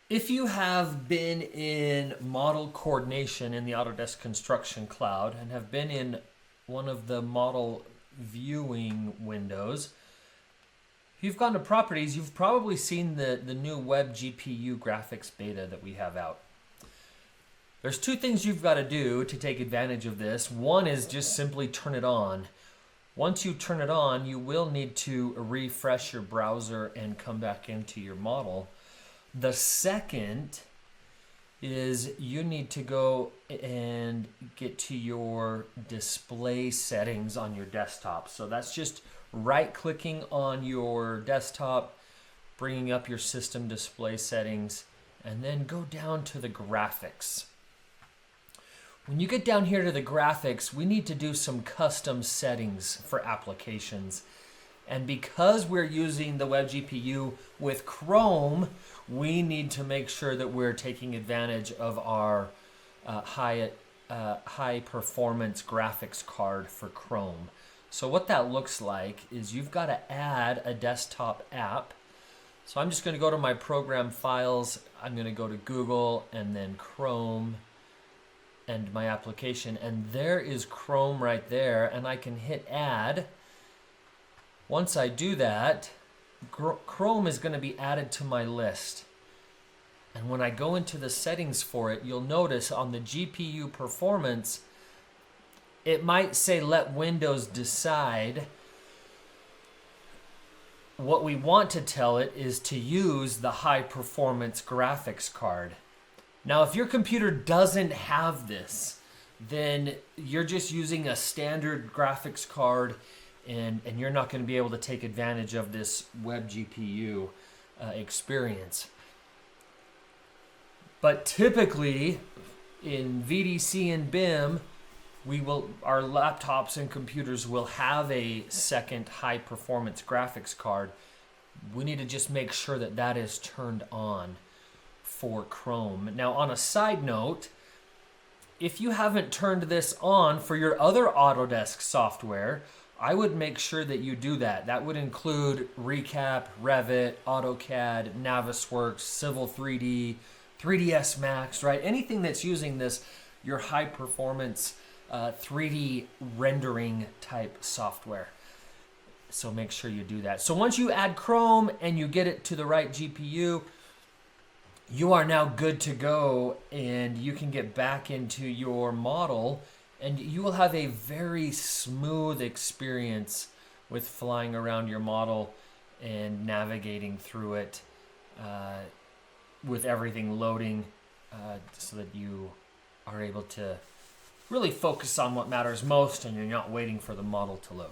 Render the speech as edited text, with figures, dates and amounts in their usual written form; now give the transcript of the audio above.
If you have been in model coordination in the Autodesk Construction Cloud and have been in one of the model viewing windows, if you've gone to properties, you've probably seen the new WebGPU graphics beta that we have out. There's two things you've got to do to take advantage of this. One is just simply turn it on. Once you turn it on, you will need to refresh your browser and come back into your model. The second is you need to go and get to your display settings on your desktop. So that's just right-clicking on your desktop, bringing up your system display settings, and then go down to the graphics. When you get down here to the graphics, we need to do some custom settings for applications. And because we're using the WebGPU with Chrome, we need to make sure that we're taking advantage of our high performance graphics card for Chrome. So what that looks like is you've got to add a desktop app. So I'm just going to go to my program files. I'm going to go to Google and then Chrome and my application. And there is Chrome right there. And I can hit add. Once I do that, Chrome is going to be added to my list. And when I go into the settings for it, you'll notice on the GPU performance, it might say let Windows decide. What we want to tell it is to use the high performance graphics card. Now, if your computer doesn't have this, then you're just using a standard graphics card and you're not going to be able to take advantage of this WebGPU experience. But typically, in VDC and BIM, our laptops and computers will have a second high-performance graphics card. We need to just make sure that that is turned on for Chrome. Now, on a side note, if you haven't turned this on for your other Autodesk software, I would make sure that you do that. That would include Recap, Revit, AutoCAD, Navisworks, Civil 3D, 3ds Max, right? Anything that's using this, your high performance 3D rendering type software. So make sure you do that. So once you add Chrome and you get it to the right GPU, you are now good to go and you can get back into your model and you will have a very smooth experience with flying around your model and navigating through it with everything loading so that you are able to really focus on what matters most and you're not waiting for the model to load.